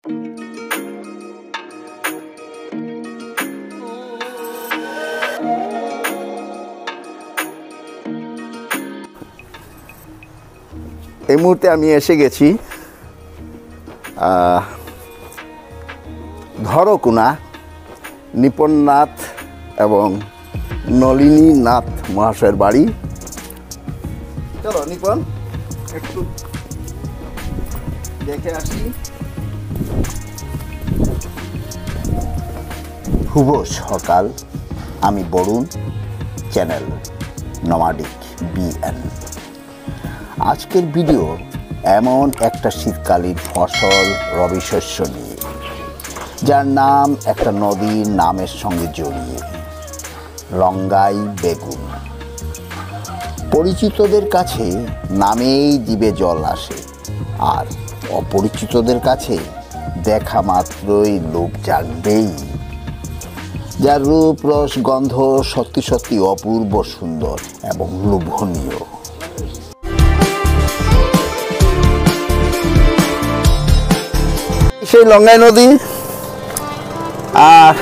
এই মুহূর্তে আমি এসে গেছি ধরকুনা নিপননাথ এবং নলিনী নাথ মহাশয়ের বাড়ি। চলো নিপন একটু দেখে আসি। শুভ সকাল, আমি বরুণ, চ্যানেল নমাডিক বিএন। আজকের ভিডিও এমন একটা শীতকালীন ফসল রবি শস্য নিয়ে, যার নাম একটা নদীর নামের সঙ্গে জড়িয়ে, লঙ্গাই বেগুন। পরিচিতদের কাছে নামেই জিভে জল আসে, আর অপরিচিতদের কাছে দেখা মাত্রই লোভ জাগবেই। যার রূপ, রস, গন্ধ সত্যি সত্যি অপূর্ব সুন্দর এবং লোভনীয়। সেই লঙ্গাই নদী, আর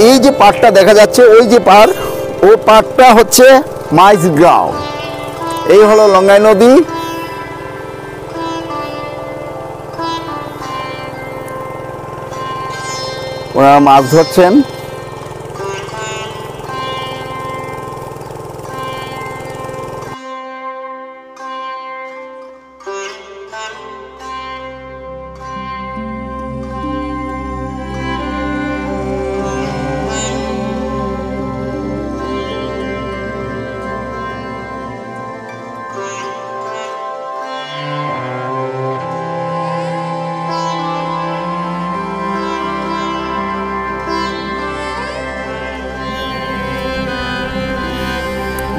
এই যে পাড়টা দেখা যাচ্ছে, ওই যে পাড়, ওই পাড়টা হচ্ছে মাইজ গ্রাম। এই হলো লঙ্গাই নদী। ওনারা মাছ ধরছেন।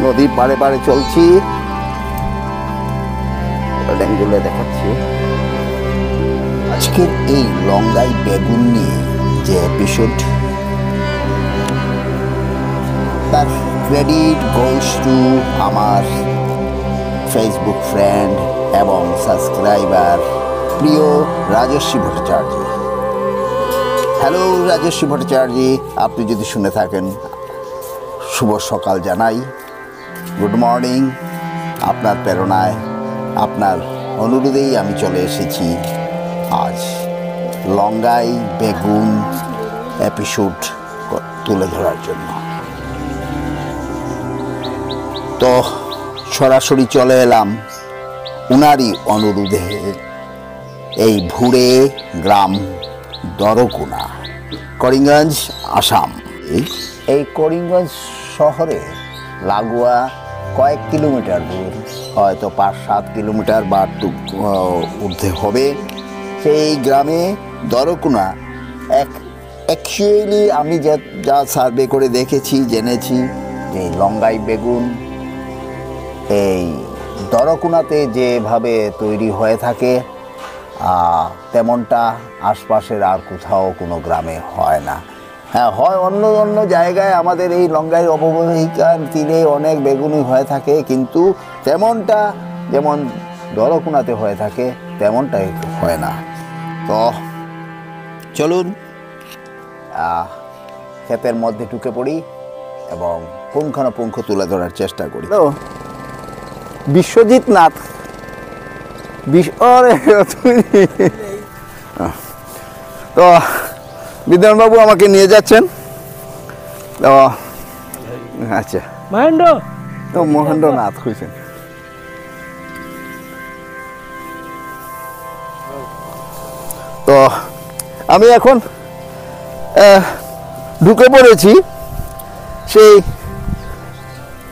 নদীর পাড়ে পাড়ে চলছি, ড্যাঙ্গুলে দেখাচ্ছি। আজকের এই লঙ্গাই বেগুন নিয়ে যে এপিসোড, তার ক্রেডিট গোস টু আমার ফেসবুক ফ্রেন্ড এবং সাবস্ক্রাইবার প্রিয় রাজস্বী ভট্টাচার্য। হ্যালো রাজস্বী ভট্টাচার্য, আপনি যদি শুনে থাকেন শুভ সকাল জানাই, গুড মর্নিং। আপনার প্রেরণায়, আপনার অনুরোধেই আমি চলে এসেছি আজ লঙ্গাই বেগুন এপিসোড তুলে ধরার জন্য। তো সরাসরি চলে এলাম উনারই অনুরোধে এই ভুড়ে গ্রাম দরকুনা, করিমগঞ্জ, আসাম। এই করিমগঞ্জ শহরে লাগোয়া কয়েক কিলোমিটার দূর, হয়তো 5-7 কিলোমিটার বা ঊর্ধ্বে হবে, সেই গ্রামে দরকুনা অ্যাকচুয়ালি আমি যা সার্ভে করে দেখেছি, জেনেছি যে লঙ্গাই বেগুন এই দরকুনাতে যেভাবে তৈরি হয়ে থাকে তেমনটা আশপাশের আর কোথাও কোনো গ্রামে হয় না। হ্যাঁ, হয় অন্য অন্য জায়গায়, আমাদের এই লঙ্গাই অববাহিকার তীরে অনেক বেগুনই হয়ে থাকে, কিন্তু তেমনটা যেমন দরকুনাতে হয়ে থাকে তেমনটাই হয় না। তো চলুন ক্ষেতের মধ্যে ঢুকে পড়ি এবং পুঙ্খানুপুঙ্খ তুলে ধরার চেষ্টা করি। তো বিশ্বজিৎ নাথ, তো বিদ্যানবাবু আমাকে নিয়ে যাচ্ছেন। তো আচ্ছা, মহেন্দ্র, তো মহেন্দ্রনাথ হয়েছেন। তো আমি এখন ঢুকে পড়েছি সেই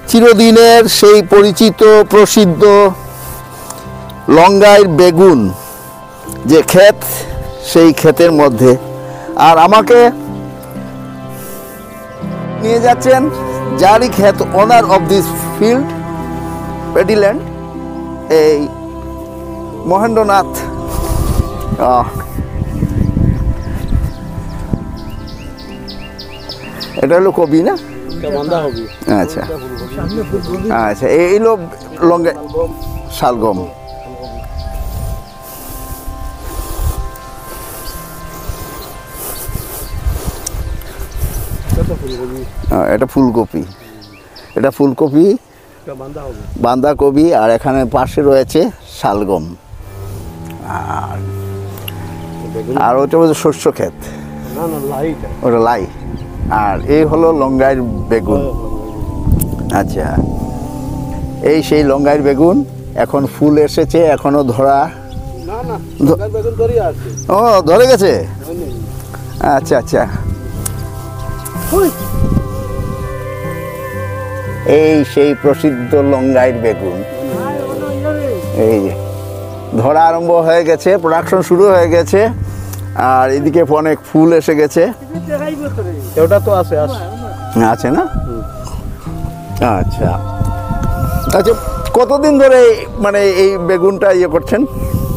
চিরদিনের, সেই পরিচিত প্রসিদ্ধ লঙ্গাইয়ের বেগুন যে ক্ষেত, সেই ক্ষেতের মধ্যে। আর আমাকে নিয়ে যাচ্ছেন যারই ক্ষেত, ওনার অফ দিস ফিল্ড পেডিল্যান্ড, এই মহেন্দ্রনাথ। এটা হলো কবি না? আচ্ছা আচ্ছা, এই হলো লঙ্গাই, শালগম। এটা ফুলকপি, এটা ফুলকপি, বাঁধাকপি, আর এখানে পাশে রয়েছে শালগম, আর ওটা হচ্ছে শস্য ক্ষেত, ওটা লাই, আর এই হলো লঙ্গাইয়ের বেগুন। আচ্ছা, এই সেই লঙ্গাইয়ের বেগুন, এখন ফুল এসেছে, এখনো ধরা, ও ধরে গেছে। আচ্ছা আচ্ছা, এই সেই প্রসিদ্ধ লঙ্গাইয়ের বেগুন, এই যে ধরা আরম্ভ হয়ে গেছে, প্রোডাকশন শুরু হয়ে গেছে, আর এদিকে অনেক ফুল এসে গেছে। ওটা তো আছে আছে না? আচ্ছা আচ্ছা, কতদিন ধরে মানে এই বেগুনটা ইয়ে করছেন?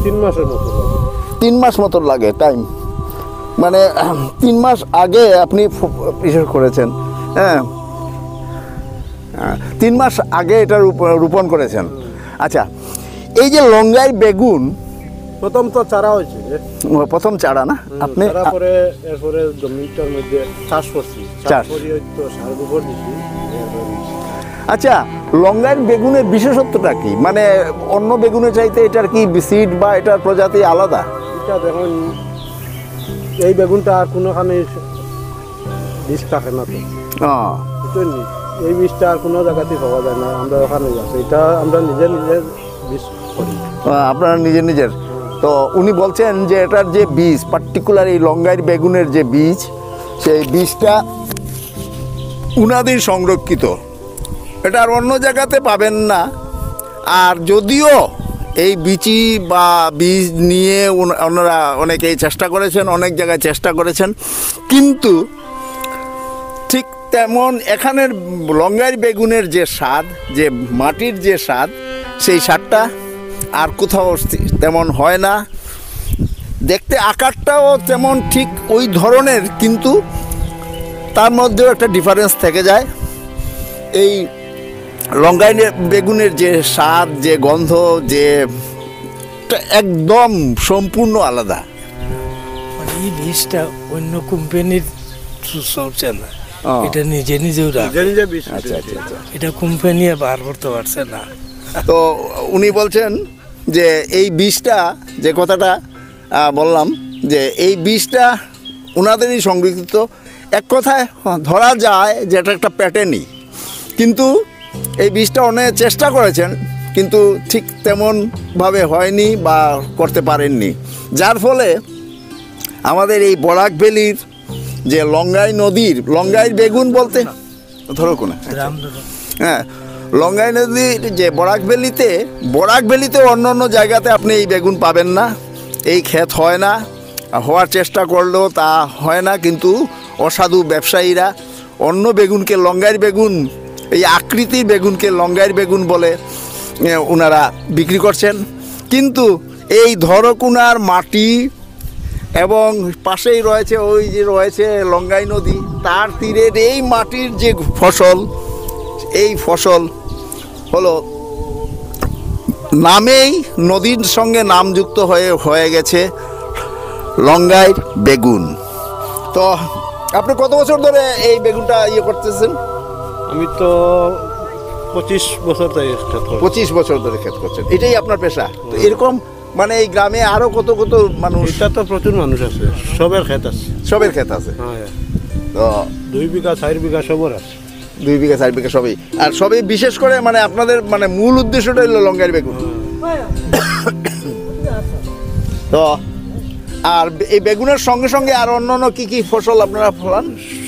3 মাসের মতো। 3 মাস মতো লাগে টাইম, মানে 3 মাস আগে আপনি ইয়ে করেছেন, হ্যাঁ 3 মাস আগে এটা রোপণ করেছেন। আচ্ছা, এই যে লঙ্গাই বেগুন প্রথম তো চারা হয়েছে, প্রথম চারা না? আপনি তারপরে এরপরে জমিটার মধ্যে চাষ করছি, চাষ করি তো সার গোবর দিছি। আচ্ছা, লঙ্গাইয়ের বেগুনের বিশেষত্বটা কি? মানে অন্য বেগুনের চাইতে এটার কি সিড বা এটার প্রজাতি আলাদা? এটা দেখুন, এই বেগুনটা আর কোনোখানে বীজ থাকে না তো, এই বীজটা আর কোনো জায়গাতেই পাওয়া যায় না, আমরা ওখানে আছে, এটা আমরা নিজের বীজ করি। আপনারা নিজের তো উনি বলছেন যে এটার যে বীজ, পার্টিকুলার এই লঙ্গাইয়ের বেগুনের যে বীজ, সেই বীজটা উনাদের সংরক্ষিত, এটা আর অন্য জায়গাতে পাবেন না। আর যদিও এই বিচি বা বীজ নিয়ে ওনারা অনেকেই চেষ্টা করেছেন, অনেক জায়গায় চেষ্টা করেছেন, কিন্তু ঠিক তেমন এখানের লঙ্গাইয়ের বেগুনের যে স্বাদ, যে মাটির যে স্বাদ, সেই স্বাদটা আর কোথাও তেমন হয় না। দেখতে আকারটাও তেমন ঠিক ওই ধরনের, কিন্তু তার মধ্যেও একটা ডিফারেন্স থেকে যায়। এই লঙ্গাইয়ের বেগুনের যে স্বাদ, যে গন্ধ, যে একদম সম্পূর্ণ আলাদা। এই বীজটা অন্য কোম্পানির চলছে না, এটা নিজে আচ্ছা আচ্ছা, এটা কোম্পানি বার করতে পারছে না। তো উনি বলছেন যে এই বীজটা, যে কথাটা বললাম, যে এই বীজটা ওনাদেরই সংরক্ষিত। এক কথায় ধরা যায় যে এটা একটা প্যাটার্নই, কিন্তু এই বীজটা অনেক চেষ্টা করেছেন, কিন্তু ঠিক তেমনভাবে হয়নি বা করতে পারেননি, যার ফলে আমাদের এই বরাক ভ্যালির যে লঙ্গাই নদীর লঙ্গাইয়ের বেগুন বলতে ধরো কোন, হ্যাঁ লঙ্গাই নদীর যে বরাক ভ্যালিতে অন্য অন্য জায়গাতে আপনি এই বেগুন পাবেন না, এই ক্ষেত হয় না, হওয়ার চেষ্টা করলেও তা হয় না। কিন্তু অসাধু ব্যবসায়ীরা অন্য বেগুনকে লঙ্গাইয়ের বেগুন, এই আকৃতির বেগুনকে লঙ্গাইয়ের বেগুন বলে ওনারা বিক্রি করছেন। কিন্তু এই ধরকুনার মাটি এবং পাশেই রয়েছে ওই যে রয়েছে লঙ্গাই নদী, তার তীরের এই মাটির যে ফসল, এই ফসল হলো নামেই নদীর সঙ্গে নামযুক্ত হয়ে গেছে লঙ্গাইয়ের বেগুন। তো আপনি কত বছর ধরে এই বেগুনটা ইয়ে করতেছেন? আমি তো 25 বছর ধরে 25 বছর ধরে ক্ষেত করছেন, এটাই আপনার পেশা? তো এরকম মানে এই গ্রামে আরো কত কত মানুষ? এটা তো প্রচুর মানুষ আছে, সবের ক্ষেত আছে। সবের ক্ষেত আছে? হ্যাঁ, তো 2 বিঘা 4 বিঘা সবার আছে। 2 বিঘা 4 বিঘা সবই। আর সবই বিশেষ করে মানে আপনাদের মানে মূল উদ্দেশ্যটা হলো লঙ্গাইয়ের বেগুন। তো আর এই বেগুনের সঙ্গে সঙ্গে আর অন্যান্য কি কি ফসল আপনারা ফলান?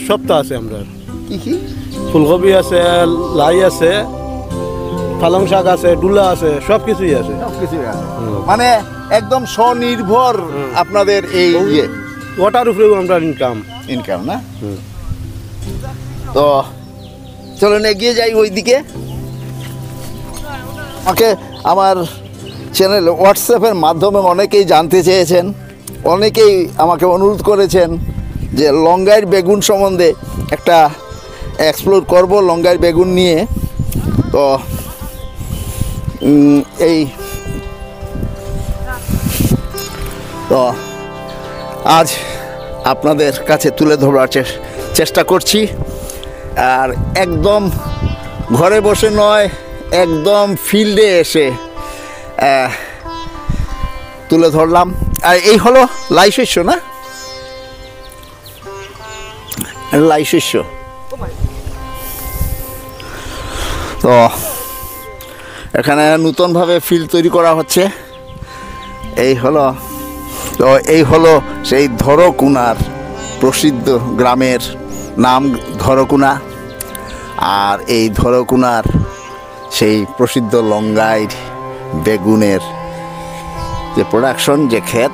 সব তো আছে আমরা। কি কি? ফুলকপি আছে, লাই আছে, পালং শাক আছে, ডুলা আছে, সব কিছুই আছে। মানে একদম স্বনির্ভর আপনাদের এই ইয়ে, ওটার উপরেও আমরা ইনকাম না? তো চলুন এগিয়ে যাই ওই দিকে। আমাকে আমার চ্যানেল হোয়াটসঅ্যাপের মাধ্যমে অনেকেই জানতে চেয়েছেন, অনেকেই আমাকে অনুরোধ করেছেন যে লঙ্গাইয়ের বেগুন সম্বন্ধে একটা এক্সপ্লোর করব লঙ্গাইয়ের বেগুন নিয়ে। তো এই তো আজ আপনাদের কাছে তুলে ধরার চেষ্টা করছি, আর একদম ঘরে বসে নয়, একদম ফিল্ডে এসে তুলে ধরলাম। আর এই হলো লাই শস্য, না লাই শস্য। তো এখানে নতুনভাবে ফিল্ড তৈরি করা হচ্ছে। এই হলো, তো এই হলো সেই ধরকুনার প্রসিদ্ধ গ্রামের নাম ধরকুনা। আর এই ধরকুনার সেই প্রসিদ্ধ লঙ্গাইর বেগুনের যে প্রোডাকশন, যে ক্ষেত।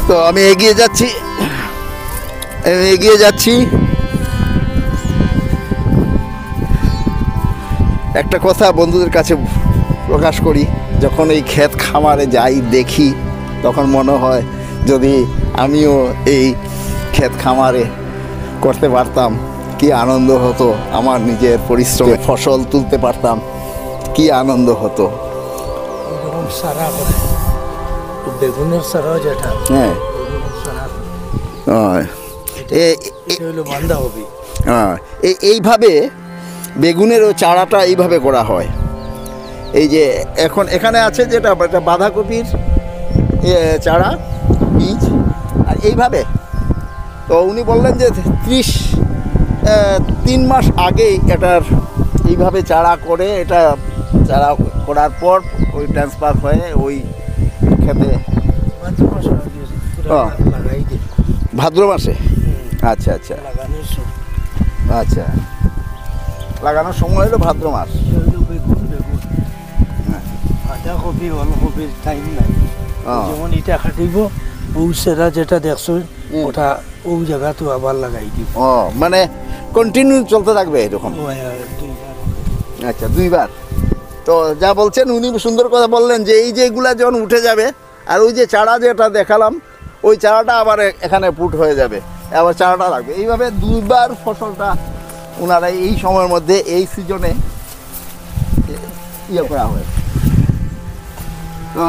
তো আমি এগিয়ে যাচ্ছি। একটা কথা বন্ধুদের কাছে প্রকাশ করি, যখন এই ক্ষেত খামারে যাই দেখি, তখন মনে হয় যদি আমিও এই ক্ষেত খামারে করতে পারতাম কি আনন্দ হতো, আমার নিজের পরিশ্রমে ফসল তুলতে পারতাম কি আনন্দ হতো। ওরকম সারা করে বেগুনের সারা যেটা, হ্যাঁ, হলো বাঁধাকপি। এইভাবে বেগুনেরও চারাটা এইভাবে করা হয়। এই যে এখন এখানে আছে যেটা বাঁধাকপির চারা বীজ, আর এইভাবে। তো উনি বললেন যে 3 মাস আগেই এটার এইভাবে চারা করে, এটা চারা করার পর ওই ট্রান্সফার হয়ে ওই খেতে ভাদ্র মাসে। আচ্ছা, লাগানোর সময় হলো ভাদ্র মাস। বাঁধাকপি অলকপির টাইম নাই, যেমন ইটা কাটিব ও সেরা যেটা দেখছো ওটা ও জায়গা তো আবার লাগাই দিব। মানে কন্টিনিউ চলতে থাকবে এরকম। আচ্ছা, 2 বার। তো যা বলছেন উনি সুন্দর কথা বললেন যে এই যেগুলা যখন উঠে যাবে, আর ওই যে চারা যেটা দেখালাম, ওই চারাটা আবার এখানে পুট হয়ে যাবে, আবার চারাটা লাগবে। এইভাবে 2 বার ফসলটা ওনারা এই সময়ের মধ্যে, এই সিজনে ইয়ে করা হয়। তো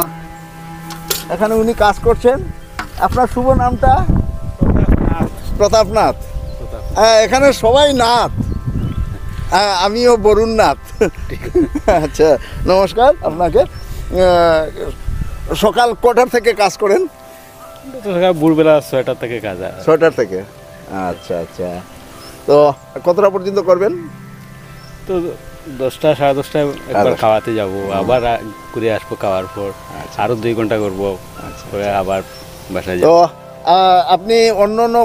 এখানে উনি কাজ করছেন। আপনার শুভ নামটা? প্রতাপনাথ। হ্যাঁ, এখানে সবাই নাথ, আমিও বরুণ নাথ। আচ্ছা, নমস্কার আপনাকে। সকাল কটার থেকে কাজ করেন? ভোরবেলা 6টার থেকে কাজ হয়। 6টার থেকে? আচ্ছা। তো কতটা পর্যন্ত করবেন? তো 10টা 10:30টায় একবার খাওয়াতে যাব, আবার ঘুরে আসবো, খাওয়ার পর আরো 2 ঘন্টা করবো, আবার বাসায় যাব। তো আপনি অন্য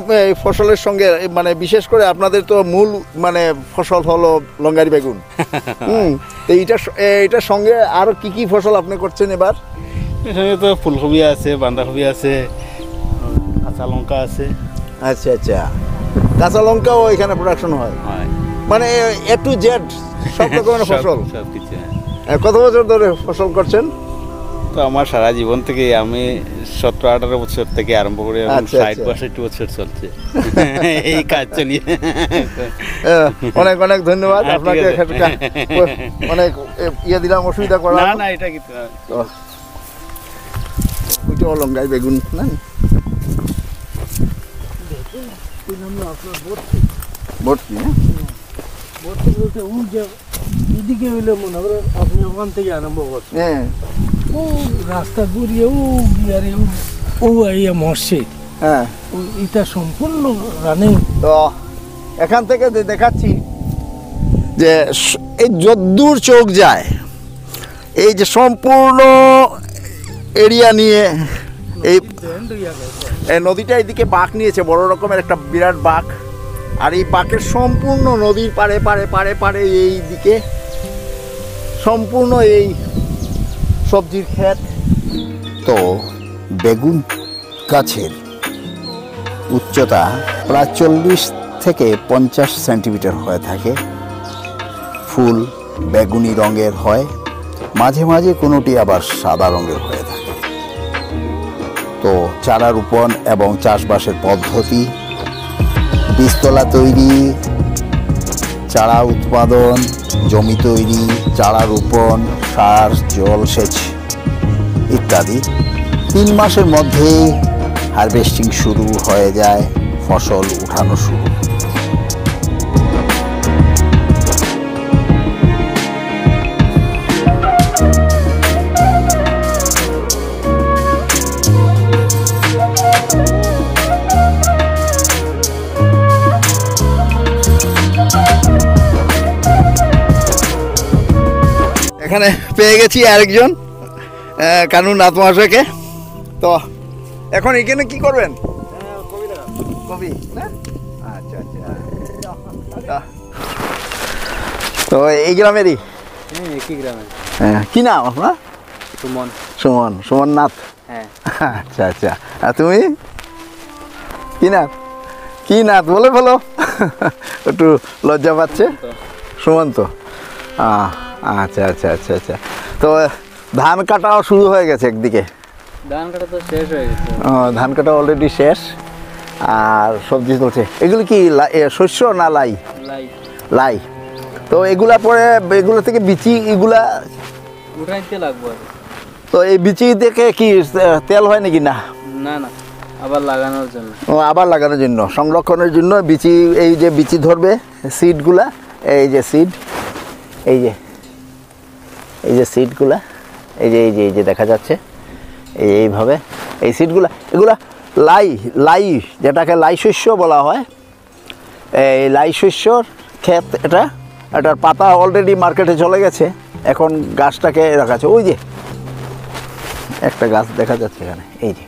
ফসলের সঙ্গে, মানে বিশেষ করে আপনাদের তো মূল মানে ফসল হলো লঙ্গারি বেগুন। তো এইটার সঙ্গে আরো কি ফসল আপনি করছেন এবার? এখানে তো ফুলকপি আছে, বাঁধাকপি আছে, কাঁচা লঙ্কা আছে। আচ্ছা, কাঁচা লঙ্কাও এখানে প্রোডাকশন হয়? মানে A to Z সব রকমের ফসল? সব কিছু। কত বছর ধরে ফসল করছেন? তো আমার সারা জীবন থেকে, আমি 17-18 বছর থেকে আরম্ভ করে 60-62 বছর চলছে এই কাজ চালিয়ে। অনেক ধন্যবাদ আপনাকে, অনেক ইয়ে দিলাম, অসুবিধা করলাম না। এটা কি ওইটাও লঙ্কাই বেগুন না? ভর্তি না? এদিকে হইলে মনে করেন আপনি ওখান থেকে আরম্ভ করছেন, ও রাস্তা ঘুরিয়ে ও গিয়ারে ও আইয়া মসজিদ, হ্যাঁ, এটা সম্পূর্ণ রানিং। তো এখান থেকে দেখাচ্ছি যে এই যদ্দূর চোখ যায়, এই যে সম্পূর্ণ এরিয়া নিয়ে এই নদীটা এইদিকে বাঁক নিয়েছে, বড় রকমের একটা বিরাট বাঁক। আর এই বাঁকের সম্পূর্ণ নদীর পাড়ে এই দিকে সম্পূর্ণ এই সবজির ক্ষেত। তো বেগুন গাছের উচ্চতা প্রায় 40 থেকে 50 সেন্টিমিটার হয়ে থাকে। ফুল বেগুনি রঙের হয়, মাঝে মাঝে কোনোটি আবার সাদা রঙের হয়ে থাকে। তো চারা রোপণ এবং চাষবাসের পদ্ধতি: বীজতলা তৈরি, চারা উৎপাদন, জমি তৈরি, চারা রোপণ, সার, জলসেচ ইত্যাদি। 3 মাসের মধ্যে হারভেস্টিং শুরু হয়ে যায়, ফসল উঠানো শুরু। এখানে পেয়ে গেছি আরেকজন কানুন নাথ মহাশয়কে। তো এখন এখানে কি করবেন? কবি না? আচ্ছা আচ্ছা। তো এই গ্রামেরই? একই গ্রামে। হ্যাঁ, কি নাম আপনার? সুমন। সুমন, সুমন নাথ। হ্যাঁ। আচ্ছা আচ্ছা। আর তুমি কি নাথ? কি নাথ বলে ফেলো, একটু লজ্জা পাচ্ছে। সুমন্ত। আচ্ছা আচ্ছা আচ্ছা আচ্ছা। তো ধান কাটাও শুরু হয়ে গেছে একদিকে? ধান কাটা তো শেষ হয়ে গেছে। ধান কাটা অলরেডি শেষ, আর সবজি চলছে। এগুলো কি শস্য না লাই? লাই। লাই। তো এগুলা পরে এগুলো থেকে বিচি এগুলা উঠাইতে লাগবে। তো এই বিচি থেকে কি তেল হয় নাকি? না না না, আবার লাগানোর জন্য। আবার লাগানোর জন্য, সংরক্ষণের জন্য বিচি, এই যে বিচি ধরবে সিডগুলা, এই যে সিড, এই যে সিডগুলা, এই যে দেখা যাচ্ছে এইভাবে এই সিডগুলা, এগুলা লাই যেটাকে লাই শস্য বলা হয়। এই লাই শস্যর ক্ষেত এটা, এটার পাতা অলরেডি মার্কেটে চলে গেছে। এখন গাছটাকে রাখা আছে, ওই যে একটা গাছ দেখা যাচ্ছে এখানে, এই যে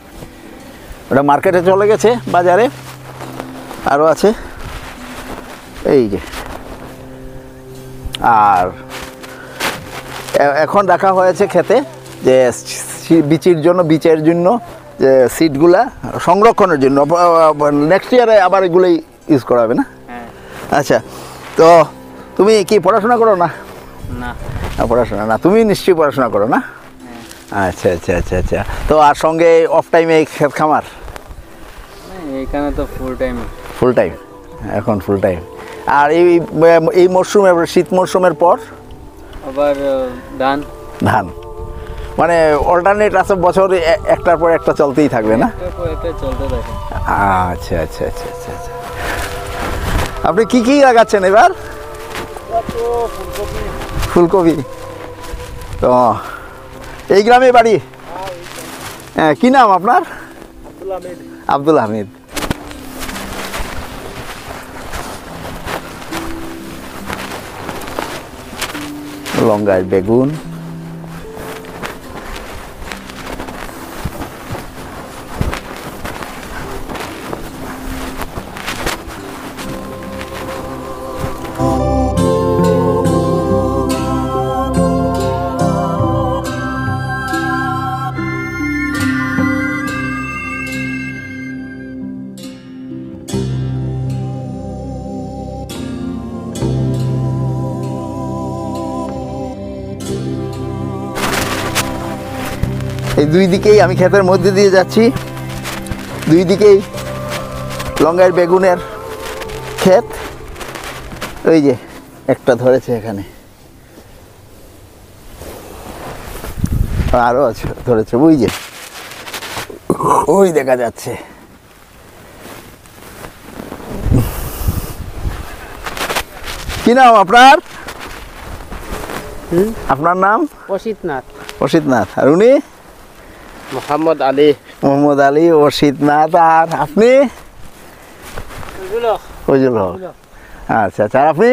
ওটা মার্কেটে চলে গেছে, বাজারে আরও আছে এই যে। আর এখন রাখা হয়েছে খেতে যে বীচের জন্য যে সিডগুলা সংরক্ষণের জন্য, নেক্সট ইয়ারে আবার এগুলোই ইউজ করা হবে না? হ্যাঁ। আচ্ছা, তো তুমি কি পড়াশোনা করো না? না। পড়াশোনা না, তুমি নিশ্চয়ই পড়াশোনা করো না? আচ্ছা আচ্ছা আচ্ছা আচ্ছা। তো আর সঙ্গে অফ টাইমে ক্ষেত খামার? এইখানে তো ফুল টাইম। ফুল টাইম, এখন ফুল টাইম। আর এই মরশুমে, শীত মরশুমের পর আবার ধান। ধান মানে অল্টারনেট আছে, বছর একটার পর একটা চলতেই থাকবে না? একটা চলতে থাকে। আচ্ছা আচ্ছা আচ্ছা আচ্ছা আচ্ছা। আপনি কি কি লাগাচ্ছেন এবার? ফুলকপি। তো এই গ্রামে বাড়ি? হ্যাঁ, কি নাম আপনার? আব্দুল হামিদ। লঙ্গায় বেগুন, এই দুই দিকেই আমি ক্ষেতের মধ্যে দিয়ে যাচ্ছি, দুই দিকেই লঙ্গার বেগুনের ক্ষেত। ওই যে একটা ধরেছে এখানে, আরো আছে ধরেছে, ওই যে ওই দেখা যাচ্ছে। কি নাম আপনার? আপনার নাম? অসিত নাথ। অসিত নাথ। আর উনি? মোহাম্মদ আলী। মোহাম্মদ আলী, অসিত নাথ। আর আপনি? ফজল হক। আচ্ছা আচ্ছা। আর আপনি?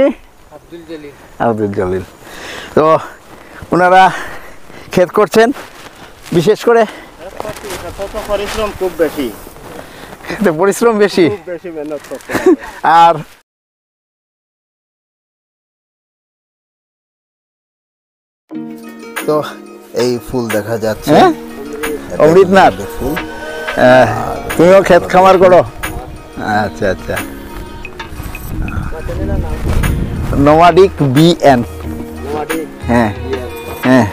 আব্দুল জলিল। আব্দুল জলিল। তো ওনারা ক্ষেত করছেন, বিশেষ করে পরিশ্রম খুব বেশি, পরিশ্রম বেশি, খুব বেশি মেহনত করতে। আর তো এই ফুল দেখা যাচ্ছে, অমৃতনাথ ফুল। তুমিও ক্ষেত খামার করো? আচ্ছা আচ্ছা। Nomadic BN। হ্যাঁ হ্যাঁ,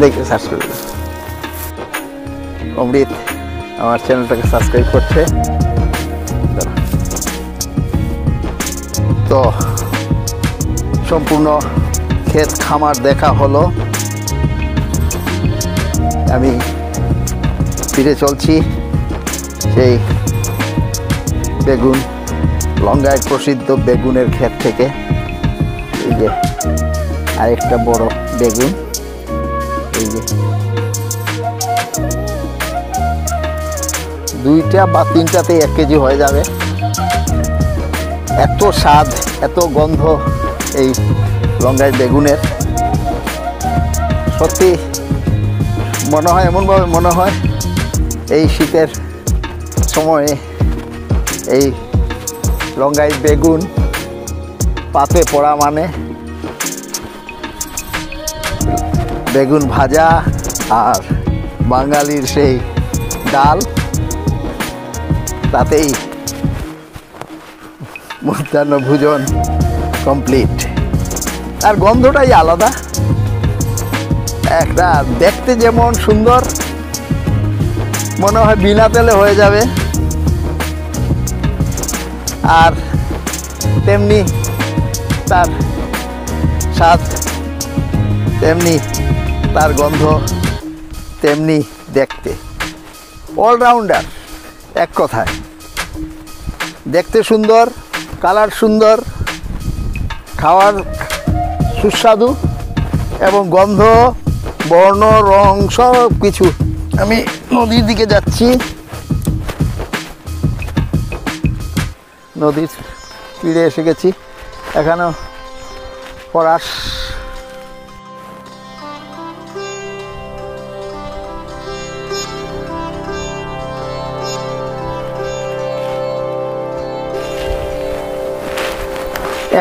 দেখে সার্চ করে অমৃত আমার চ্যানেলটাকে সাবস্ক্রাইব করছে। তো সম্পূর্ণ ক্ষেত খামার দেখা হলো, আমি ফিরে চলছি সেই বেগুন, লঙ্গায় প্রসিদ্ধ বেগুনের ক্ষেত থেকে এই যে আরেকটা বড় বেগুন, এই যে 2টা বা 3টাতে 1 কেজি হয়ে যাবে। এত স্বাদ, এত গন্ধ এই লঙ্গাই বেগুনের, সত্যি মনে হয়, এমনভাবে মনে হয় এই শীতের সময়ে এই লঙ্গাই বেগুন পাতে পড়া মানে বেগুন ভাজা আর বাঙালির সেই ডাল, তাতেই মধ্যাহ্ন ভোজন কমপ্লিট। আর গন্ধটাই আলাদা, একটা দেখতে যেমন সুন্দর, মনে হয় বিনা তেলে হয়ে যাবে, আর তেমনি তার স্বাদ, তেমনি তার গন্ধ, তেমনি দেখতে অলরাউন্ডার। এক কথায় দেখতে সুন্দর, কালার সুন্দর, খাওয়ার সুস্বাদু এবং গন্ধ, বর্ণ, রং সব কিছু। আমি নদীর দিকে যাচ্ছি, নদীর তীরে এসে গেছি। এখানেও পরাশ,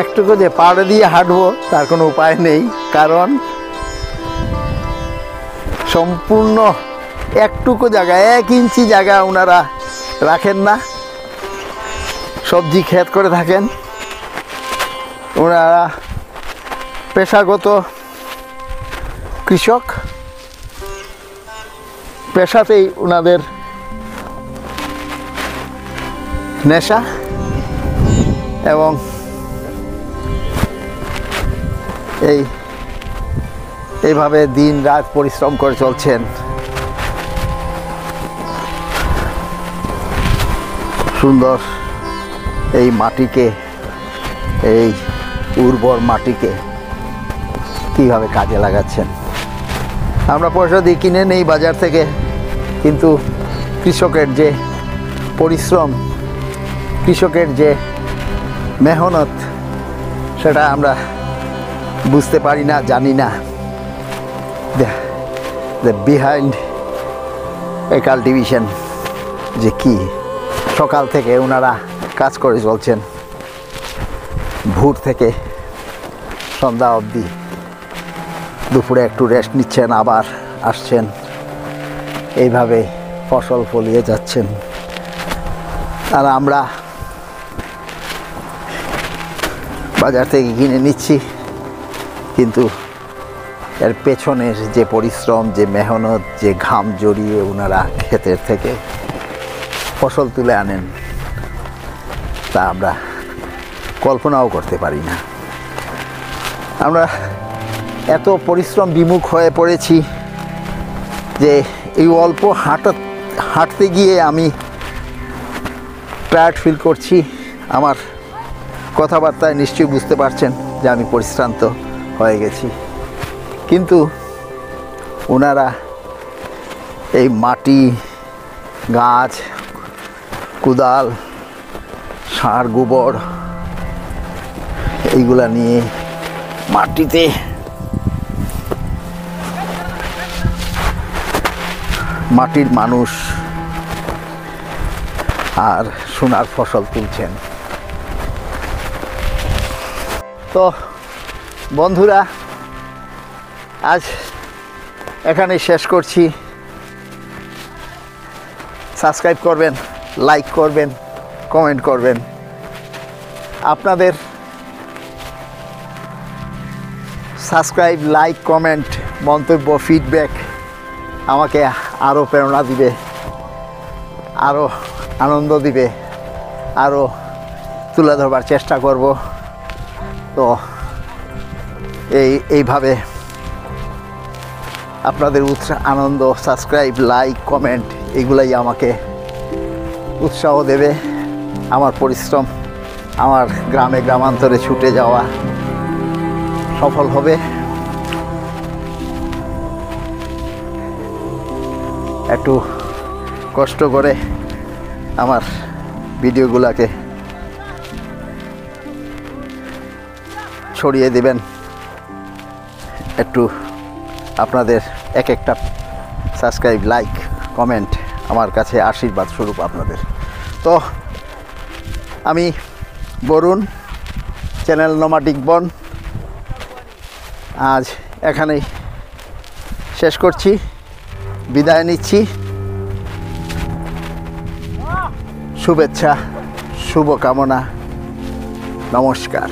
একটুকু যে পাড়ে দিয়ে হাঁটবো তার কোনো উপায় নেই, কারণ সম্পূর্ণ একটুকু জায়গা, 1 ইঞ্চি জায়গা ওনারা রাখেন না, সবজি ক্ষেত করে থাকেন। ওনারা পেশাগত কৃষক, পেশাতেই ওনাদের নেশা, এবং এইভাবে দিন রাত পরিশ্রম করে চলছেন। সুন্দর এই মাটিকে, এই উর্বর মাটিকে কীভাবে কাজে লাগাচ্ছেন। আমরা পয়সা দিয়ে কিনে নেই বাজার থেকে, কিন্তু কৃষকের যে পরিশ্রম, কৃষকের যে মেহনত, সেটা আমরা বুঝতে পারি না, জানি না। দ্য বিহাইন্ড এ কাল্টিভেশন যে কি, সকাল থেকে ওনারা কাজ করে চলছেন, ভোর থেকে সন্ধ্যা অবধি, দুপুরে একটু রেস্ট নিচ্ছেন, আবার আসছেন, এইভাবে ফসল ফলিয়ে যাচ্ছেন। আর আমরা বাজার থেকে কিনে নিচ্ছি, কিন্তু এর পেছনের যে পরিশ্রম, যে মেহনত, যে ঘাম জড়িয়ে ওনারা ক্ষেতের থেকে ফসল তুলে আনেন, তা আমরা কল্পনাও করতে পারি না। আমরা এত পরিশ্রম বিমুখ হয়ে পড়েছি যে এই অল্প হাঁটতে গিয়ে আমি টায়ার্ড ফিল করছি। আমার কথাবার্তায় নিশ্চয়ই বুঝতে পারছেন যে আমি পরিশ্রান্ত হয়ে গেছি, কিন্তু ওনারা এই মাটি, গাছ, কোদাল, সার, গোবর এইগুলা নিয়ে মাটিতে মাটির মানুষ আর সোনার ফসল তুলছেন। তো বন্ধুরা, আজ এখানে শেষ করছি। সাবস্ক্রাইব করবেন, লাইক করবেন, কমেন্ট করবেন। আপনাদের সাবস্ক্রাইব, লাইক, কমেন্ট, মন্তব্য, ফিডব্যাক আমাকে আরও প্রেরণা দিবে, আরও আনন্দ দিবে, আরও তুলে ধরবার চেষ্টা করব। তো এইভাবে আপনাদের উৎসাহ, আনন্দ, সাবস্ক্রাইব, লাইক, কমেন্ট এগুলাই আমাকে উৎসাহ দেবে, আমার পরিশ্রম, আমার গ্রামে গ্রামান্তরে ছুটে যাওয়া সফল হবে। একটু কষ্ট করে আমার ভিডিওগুলোকে ছড়িয়ে দেবেন, একটু আপনাদের এক একটা সাবস্ক্রাইব, লাইক, কমেন্ট আমার কাছে আশীর্বাদ স্বরূপ আপনাদের। তো আমি বরুণ, চ্যানেল নোমাডিক বন, আজ এখানেই শেষ করছি, বিদায় নিচ্ছি। শুভেচ্ছা, শুভকামনা, নমস্কার।